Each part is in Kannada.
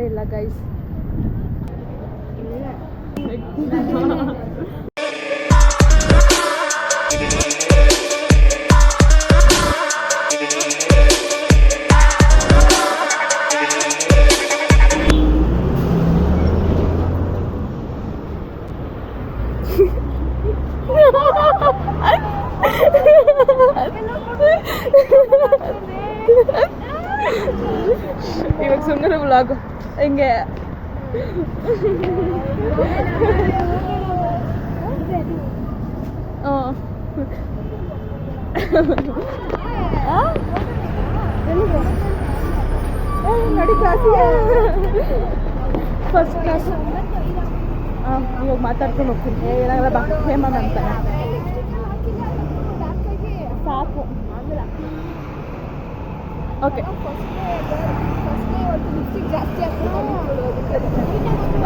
ಮಾಡೋದೇ ಇಲ್ಲ ಗೈಸ್. ಇವಾಗ ಸುಮ್ಮನೆ ವ್ಲಾಗು ಹಿಂಗೆ ನೋಡಿ ಕ್ಲಾಸಿಗೆ ಫಸ್ಟ್ ಕ್ಲಾಸ್. ಇವಾಗ ಮಾತಾಡ್ಕೊಂಡು ಹೋಗ್ತೀನಿ. ಏನಾಗಲ್ಲ ಬಾ ಹೇಮ ಅಂತಾನೆ ಸಾಕು. ಓಕೆ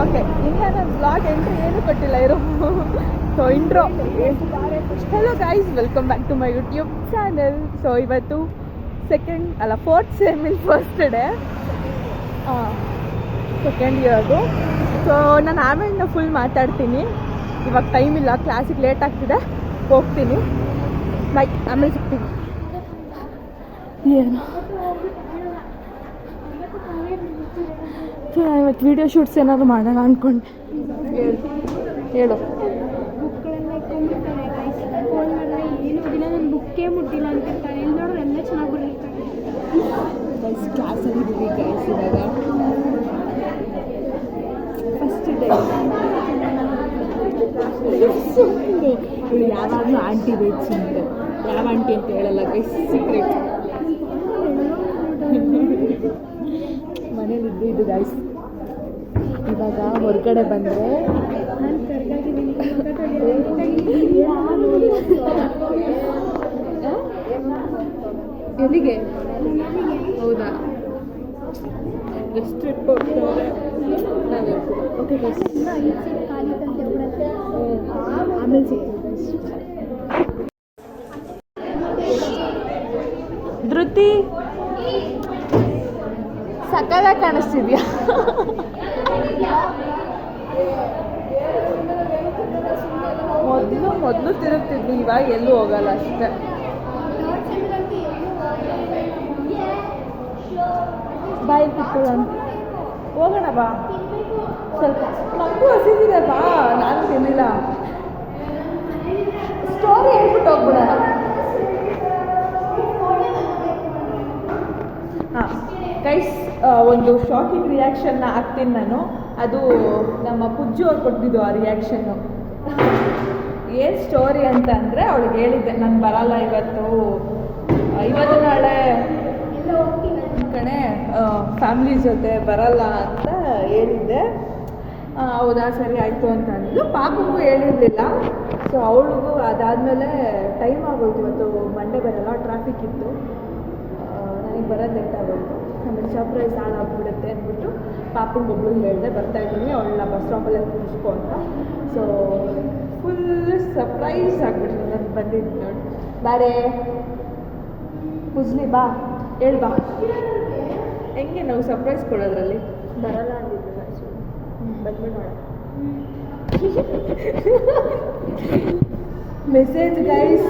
ಓಕೆ ಇಲ್ಲ ನಾನು ಬ್ಲಾಗ್ ಎಂಟ್ರಿ ಏನೂ ಕೊಟ್ಟಿಲ್ಲ ಇರೋ. So intro. Hello guys, welcome back to my YouTube channel. So ಇವತ್ತು fourth sem first day, second ಇಯರ್ದು. ಸೊ ನಾನು ಆಮೇಲೆ ಫುಲ್ ಮಾತಾಡ್ತೀನಿ. ಇವಾಗ ಟೈಮ್ ಇಲ್ಲ, ಕ್ಲಾಸಿಗೆ ಲೇಟ್ ಆಗ್ತಿದೆ, ಹೋಗ್ತೀನಿ. ಬಾಯ್, ಆಮೇಲೆ ಸಿಗ್ತೀನಿ. ಏನು ಇವತ್ತು ವೀಡಿಯೋ ಶೂಟ್ಸ್ ಏನಾದ್ರು ಮಾಡೋಣ ಅಂದ್ಕೊಂಡೆ. ಹೇಳು. ಬುಕ್ಕೇ ಮುಟ್ಟಿಲ್ಲ ಅಂತಿರ್ತಾರೆ. ಎಲ್ಲಿ ನೋಡೋದು ಎಲ್ಲ ಚೆನ್ನಾಗಿ ಬರೀತಾರೆ. ಕ್ಲಾಸಲ್ಲಿ ಇದ್ದೀವಿ ಗೈಸ್. ಇವಾಗ ಫಸ್ಟ್ ಡೇ. ಇವಳು ಯಾವಾಗಲೂ ಆಂಟಿ ಬೇಕು ಅಂತ. ಯಾವ ಆಂಟಿ ಅಂತ ಹೇಳಲ್ಲ ಗೈಸ್, ಸೀಕ್ರೆಟ್. ಮನೇಲಿದ್ದು ಇದು ಗೈಸ್. ಇವಾಗ ಹೊರಗಡೆ ಬಂದರೆ ನಾನು ಕರ್ಗಾಗಿದ್ದೀನಿ. ಎಲ್ಲಿಗೆ? ಹೌದಾ? ಎಷ್ಟು ಟ್ರಿಪ್ ಹೋಗ್ತಾರೆ. ಓಕೆ ಗೈಸ್, ಆಮೇಲೆ ಸಿಗ್ತೀವಿ ಗೈಸ್. ಧೃತಿ ಸಕ್ಕದಾಗಿ ಕಾಣಿಸ್ತಿದ್ಯಾ? ಮೊದಲು ತಿರುಗ್ತಿದ್ವಿ, ಇವಾಗ ಎಲ್ಲೂ ಹೋಗಲ್ಲ ಅಷ್ಟೇ. ಬಾಯಿ ಕಿತ್ತೋಣ, ಹೋಗೋಣ ಬಾ. ಸ್ವಲ್ಪ ನಮಗೂ ಹಸಿದಿದೆ ಬಾ, ನಾನು ತಿನ್ನಿಲ್ಲ. ಸ್ಟೋರಿ ಹೇಳ್ಬಿಟ್ಟು ಹೋಗ್ಬಿಡೋಣ. ಹಾಂ ಗೈಸ್, ಒಂದು ಶಾಕಿಂಗ್ ರಿಯಾಕ್ಷನ್ನ ಹಾಕ್ತೀನಿ ನಾನು. ಅದು ನಮ್ಮ ಪುಜ್ಜು ಅವ್ರು ಕೊಟ್ಟಿದ್ದು ಆ ರಿಯಾಕ್ಷನ್ನು. ಏನು ಸ್ಟೋರಿ ಅಂತ ಅಂದರೆ, ಅವಳಿಗೆ ಹೇಳಿದ್ದೆ ನಾನು ಬರಲ್ಲ ಇವತ್ತು ನಾಳೆ ಕಣೆ ಫ್ಯಾಮ್ಲಿ ಜೊತೆ ಬರಲ್ಲ ಅಂತ ಹೇಳಿದ್ದೆ. ಹೌದಾ ಸರಿ ಆಯಿತು ಅಂತ ಅಂದಿದ್ದು. ಪಾಪಗೂ ಹೇಳಿರಲಿಲ್ಲ. ಸೊ ಅವಳಿಗೂ ಅದಾದಮೇಲೆ ಟೈಮ್ ಆಗೋಯ್ತು. ಇವತ್ತು ಮಂಡೇ ಬರಲ್ಲ, ಟ್ರಾಫಿಕ್ ಇತ್ತು, ನನಗೆ ಬರೋದು ಲೇಟ್ ಆಗೋಯ್ತು. ಆಮೇಲೆ ಸರ್ಪ್ರೈಸ್ ಹಾಳಾಗ್ಬಿಡುತ್ತೆ ಅಂದ್ಬಿಟ್ಟು ಪಾಪಂಗೆ ಒಬ್ಳಿಗೆ ಹೇಳಿದೆ ಬರ್ತಾಯಿದ್ದೀನಿ, ಅವಳನ್ನ ಬಸ್ ಸ್ಟಾಪಲ್ಲೇ ಕೂರಿಸ್ಕೊ ಅಂತ. ಸೊ ಫುಲ್ ಸರ್ಪ್ರೈಸ್ ಆಗಿಬಿಟ್ಟು ನಾನು ಬಂದಿದ್ದು ನೋಡಿ. ಬಾರೇ ಪುಜ್ಲಿ ಬಾ, ಹೇಳಿ ಬಾ. ಹೆಂಗೆ ನಾವು ಸರ್ಪ್ರೈಸ್ ಕೊಡೋದ್ರಲ್ಲಿ? ಬರಲ್ಲ ಅಂದಿದ್ದು ಬಂದ್ಬಿಟ್ಟು ನೋಡ. ಮೆಸೇಜ್ ಗೈಸ್,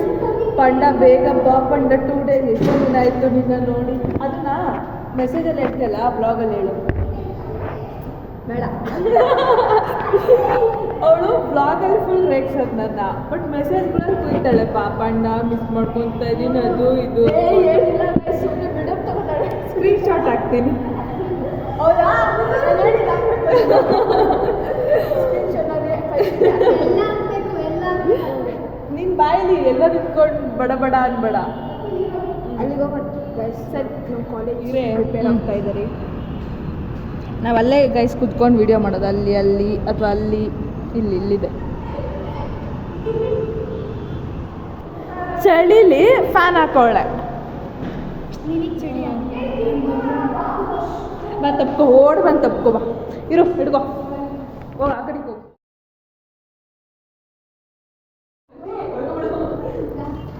ಪಂಡ ಬೇಗ ಬಾ ಪಂಡ, 2 days ಎಷ್ಟು ದಿನ ಆಯಿತು ನಿನ್ನ ನೋಡಿ. ಅದನ್ನ ಮೆಸೇಜಲ್ಲಿ ಹೇಳ್ತಲ್ಲ, ಬ್ಲಾಗಲ್ಲಿ ಹೇಳು ಬೇಡ. ಅವಳು ಬ್ಲಾಗಲ್ಲಿ ಫುಲ್ ರೇಗ್ಸೋದು ನನ್ನ, ಬಟ್ ಮೆಸೇಜ್ಗಳಲ್ಲಿ ಕುಯ್ತಾಳೆ. ಪಾಪಣ್ಣ ಮಿಸ್ ಮಾಡ್ಕೊತಾ ಇದ್ದೀನಿ, ಅದು ಇದು ಹೇಳಿಲ್ಲ. ಸುಮ್ಮನೆ ಬಿಡಪ್ ತಗೊಂಡಾಳೆ, ಸ್ಕ್ರೀನ್ ಶಾಟ್ ಹಾಕ್ತೀನಿ. ಹೌದಾ? ನಿನ್ನ ಬಾಯಲ್ಲಿ ಎಲ್ಲ ನಿಂತ್ಕೊಂಡು ಬಡ ಬಡ ಅನ್ಬೇಡ. ಅಲ್ಲಿಗೆ ಹೋಗೋಣ ಸರ್. ನಮ್ಮ ಕಾಲೇಜ್ ರಿಪೇರ್ ಆಗ್ತಾ ಇದ್ದಾರೆ. ನಾವು ಅಲ್ಲೇ ಗೈಸ್ ಕುತ್ಕೊಂಡು ವೀಡಿಯೋ ಮಾಡೋದು, ಅಲ್ಲಿ ಅಥವಾ ಇಲ್ಲಿದೆ. ಚಳಿಲಿ ಫ್ಯಾನ್ ಹಾಕೊಳ್ಳೆ. ಬಾ ತಪ್ಕೊ, ಓಡ್ ಬಂದು ತಪ್ಕೊ ಬಾ. ಇರು ಹಿಡ್ಕೊ, ಹೋಗ ಆ ಕಡೆಗೆ ಹೋಗು.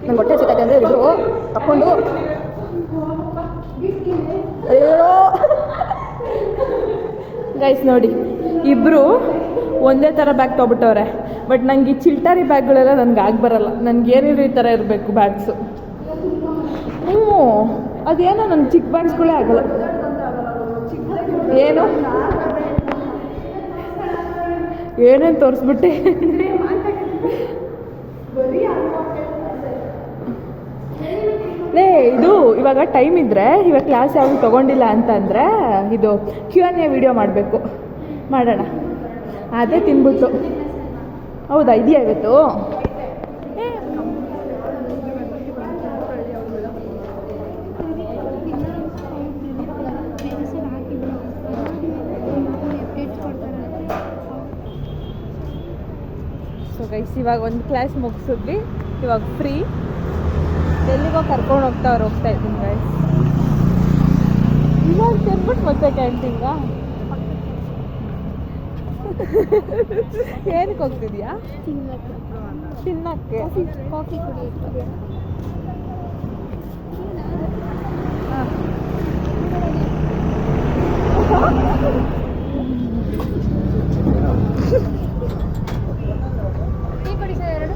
ನಂಗೆ ಹೊಟ್ಟೆ ಸಿಕ್ಕತ್ತೆ ಅಂದರೆ ಇವರು ತಕ್ಕೊಂಡು ಅಯ್ಯೋ ಗೈಸ್ ನೋಡಿ, ಇಬ್ಬರು ಒಂದೇ ಥರ ಬ್ಯಾಗ್ ತೊಗೊಬಿಟ್ಟವ್ರೆ. ಬಟ್ ನಂಗೆ ಈ ಚಿಲ್ಟಾರಿ ಬ್ಯಾಗ್ಗಳೆಲ್ಲ ನನಗೆ ಆಗಿ ಬರಲ್ಲ. ನನಗೆ ಏನಿದ್ರು ಈ ಥರ ಇರಬೇಕು ಬ್ಯಾಗ್ಸು. ಅದೇನೋ ನನ್ನ ಚಿಕ್ಕ ಬ್ಯಾಗ್ಸ್ಗಳೇ ಆಗಲ್ಲ. ಏನು ಏನೇನು ತೋರಿಸ್ಬಿಟ್ಟೆ. ಇದು ಇವಾಗ ಟೈಮ್ ಇದ್ದರೆ, ಇವಾಗ ಕ್ಲಾಸ್ ಯಾವುದು ತೊಗೊಂಡಿಲ್ಲ ಅಂತಂದರೆ ಇದು Q&A ವಿಡಿಯೋ ಮಾಡಬೇಕು. ಮಾಡೋಣ. ಅದೇ ತಿನ್ಬಿಟ್ಟು. ಹೌದಾ, ಇದೆಯಾ ಇವತ್ತು? ಸೊ ಗೈಸ್, ಇವಾಗ ಒಂದು ಕ್ಲಾಸ್ ಮುಗಿಸಿದ್ವಿ. ಇವಾಗ ಫ್ರೀ. ಎಲ್ಲಿಗೋ ಕರ್ಕೊಂಡು ಹೋಗ್ತಾ ಇದ್ದೀನಿ ಗೈಸ್. ಇವಾಗ ತಿನ್ಬಿಟ್ಟು ಮತ್ತೆ ಕ್ಯಾಂಟೀನ್ಗಾ? ಏನಕ್ಕೆ ಹೋಗ್ತಿದ್ಯಾ? ತಿನ್ನಕ್ಕೆ. ಕಾಫಿ ಕುಡಿಯೋಕ್ಕೆ. ಟೀ ಕೊಡಿ ಸರ್, 2.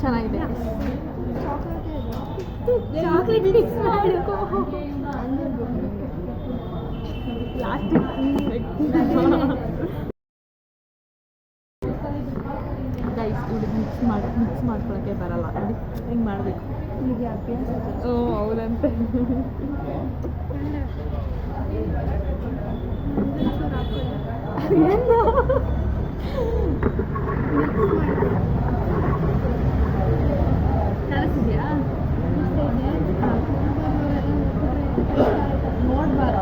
ಚೆನ್ನಾಗಿದೆ. ಚಾಕ್ಲೇಟ್ ಮಿಕ್ಸ್ ಮಾಡಿಕೋ. ಗೈಸ್, ಇದು ಮಿಕ್ಸ್ ಮಾಡ್ಕೊಳಕ್ಕೆ ಬರಲ್ಲ. ನೋಡಿ ಹಿಂಗೆ ಮಾಡಬೇಕು. ಓ ಹೌದಂತೆ. ಕಳಿಸಿದ್ಯಾ? ನೋಡ್ಬಾರ.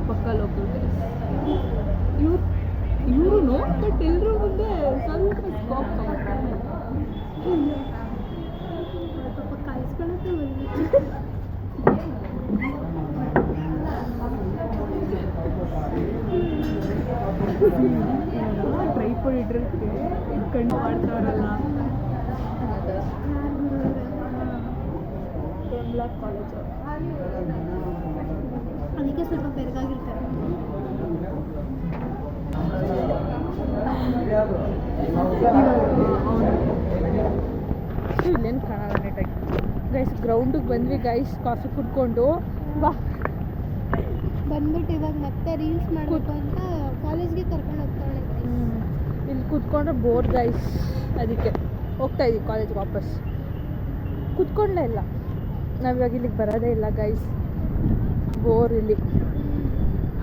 ಪಕ್ಕ ಲೋಕಲ್ ಇವರು ಬಟ್ ಎಲ್ಲರೂ ಮುಂದೆ ಸ್ವಲ್ಪ ಸ್ಕಾಪ್ ಕಾಯಿಸ್ಕೊಳಕ್ಕೆ ಟ್ರೈಪಾಡ್ ಇಟ್ಟಿರುತ್ತೆ, ಕಣ್ಣು ಮಾಡ್ತಾರಲ್ಲ. ಬ್ಲಾಕ್ ಕಾಲೇಜ್ ಅದಕ್ಕೆ ಸ್ವಲ್ಪ ಬೆರಗಾಗಿರ್ತಾರೆ. ಇಲ್ಲೇನು ಕಾಣಲ್ಲ ನೀಟಾಗಿ. ಗೈಸ್, ಗ್ರೌಂಡಿಗೆ ಬಂದ್ವಿ ಗೈಸ್, ಕಾಫಿ ಕುಡ್ಕೊಂಡು. ಬಾ ಬಂದ್ಬಿಟ್ಟು ಇವಾಗ ಮತ್ತೆ ರೀಲ್ಸ್ ಮಾಡಬೇಕು ಅಂತ ಕಾಲೇಜ್ಗೆ ಕರ್ಕೊಂಡು ಹೋಗ್ತಾಳೆ. ಇಲ್ಲಿ ಕೂತ್ಕೊಂಡ್ರೆ ಬೋರ್ ಗೈಸ್, ಅದಕ್ಕೆ ಹೋಗ್ತಾ ಇದ್ದೀವಿ ಕಾಲೇಜ್ಗೆ ವಾಪಸ್. ಕೂತ್ಕೊಂಡೇ ಇಲ್ಲ, ನಾವಿವಾಗ ಇಲ್ಲಿಗೆ ಬರೋದೇ ಇಲ್ಲ ಗೈಸ್, ಬೋರ್ ಇಲ್ಲಿ.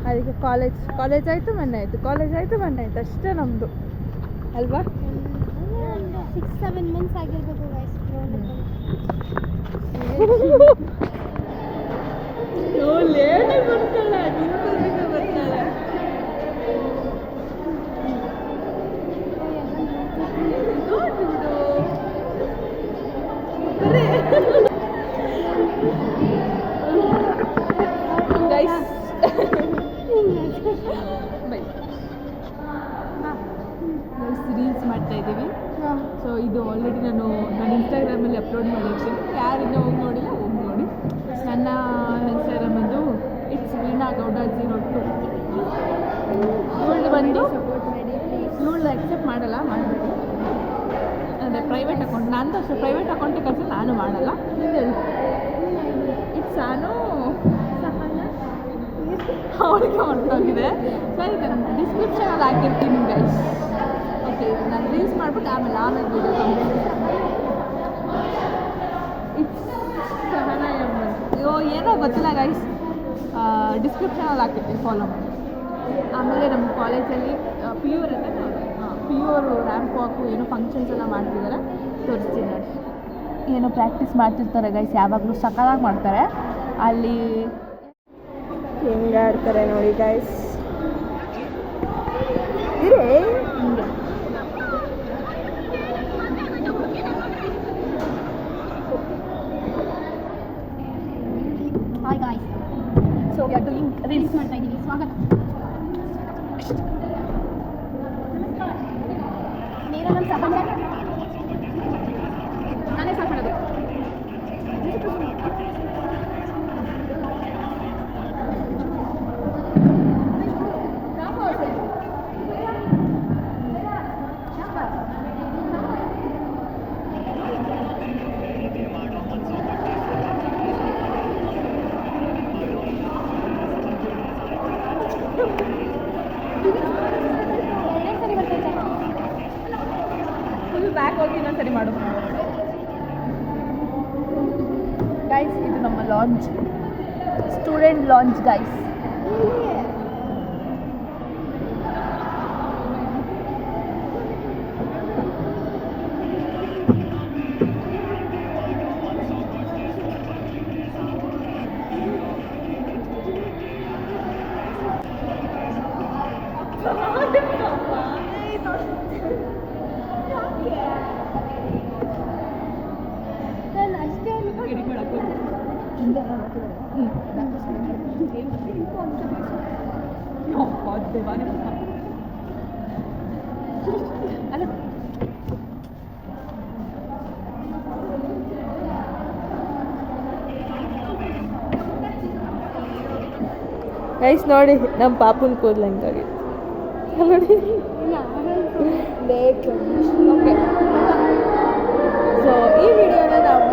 ಅದಕ್ಕೆ ಕಾಲೇಜ್ ಆಯಿತು ಮೊನ್ನೆ ಆಯಿತು, ಕಾಲೇಜ್ ಆಯಿತು ಮೊನ್ನೆ ಆಯಿತು, ಅಷ್ಟೇ ನಮ್ಮದು ಅಲ್ವಾ? 6-7 ಮಂತ್ಸ್ ಆಗಿರ್ಬೇಕು ಗೈಸ್. ಲೇಟಾಗಿ ಬರ್ತಾಳೆ, ಬರ್ತಾಳೆ. ಗೈಸ್ ರೀಲ್ಸ್ ಮಾಡ್ತಾ ಇದ್ದೀವಿ. ಸೊ ಇದು ಆಲ್ರೆಡಿ ನಾನು ಇನ್ಸ್ಟಾಗ್ರಾಮಲ್ಲಿ ಅಪ್ಲೋಡ್ ಮಾಡಿರ್ತೀನಿ. ಯಾರಿನ್ನೂ ಹೋಗಿ ನೋಡಿಲ್ಲ, ಹೋಗಿ ನೋಡಿ. ನನ್ನ ಇನ್ಸ್ಟಾಗ್ರಾಮ್ ಅದು ಇಟ್ಸ್ ವೀಣಾ ಗೌಡ 02. ಅದು ಎಕ್ಸೆಪ್ಟ್ ಮಾಡಲ್ಲ, ಮಾಡಬೇಕು. ಅದೇ ಪ್ರೈವೇಟ್ ಅಕೌಂಟ್ ನಂದು ಅಷ್ಟೇ, ಪ್ರೈವೇಟ್ ಅಕೌಂಟಿಗೆ ಕಳಿಸಿ ನಾನು ಮಾಡಲ್ಲ. ಇಟ್ಸ್ ನಾನು ಅವಳಿಗೆ ಹೊರಟೋಗಿದೆ. ಸರಿ, ಡಿಸ್ಕ್ರಿಪ್ಷನಲ್ಲಿ ಹಾಕಿರ್ತೀನಿ ಗೈಸ್. ಓಕೆ, ನಾನು ರೀಲ್ಸ್ ಮಾಡ್ಬಿಟ್ಟು ಆಮೇಲೆ ವಿಡಿಯೋ ಕಂಪ್ಲೀಟ್. ಇಟ್ಸ್ ಸಹನಾ ಎಮ್ಮನ್. ಅಯ್ಯೋ ಏನೋ ಗೊತ್ತಿಲ್ಲ ಗೈಸ್, ಡಿಸ್ಕ್ರಿಪ್ಷನಲ್ಲಿ ಹಾಕಿರ್ತೀನಿ, ಫಾಲೋ ಮಾಡಿ. ಆಮೇಲೆ ನಮ್ಮ ಕಾಲೇಜಲ್ಲಿ ಪಿ ಯು ಇರುತ್ತೆ, ಪಿ ಯು ಅವರು ರ್ಯಾಂಪ್ ವಾಕು ಏನೋ ಫಂಕ್ಷನ್ಸ್ ಎಲ್ಲ ಮಾಡ್ತಿದ್ದಾರೆ, ತೋರಿಸ್ತೀನಿ ನೋಡಿ. ಏನೋ ಪ್ರಾಕ್ಟೀಸ್ ಮಾಡ್ತಿರ್ತಾರೆ ಗೈಸ್, ಯಾವಾಗಲೂ ಸಕಾಲಾಗಿ ಮಾಡ್ತಾರೆ. ಅಲ್ಲಿ ಹೆಂಗೆ ಆಡ್ತಾರೆ ನೋಡಿ ಗೈಸ್. ಇರೇ ಹಿಂಗೆ hi guys, so we are doing reels ಮಾಡ್ತಾ ಇದ್ದೀವಿ. ಸ್ವಾಗತ. ನೀನು ನಮ್ಮ ಸಹ ನಾನೇ ಸಾಕು ಮಾಡೋದು. ಫುಲ್ ಬ್ಯಾಕ್ ಹೋಗಿ ಇನ್ನೊಂದ್ಸರಿ ಮಾಡು ಗೈಸ್. ಇದು ನಮ್ಮ ಲಾಂಚ್, ಸ್ಟೂಡೆಂಟ್ ಲಾಂಚ್ ಗೈಸ್. ನಾನು ಅಷ್ಟೇ ಗೈಸ್ ನೋಡಿ, ನಮ್ಮ ಪಾಪುನ ಕೂದಲು ಹಂಗಾಗಿತ್ತು ನೋಡಿ. ಓಕೆ, ಸೊ ಈ ವಿಡಿಯೋನ ನಾವು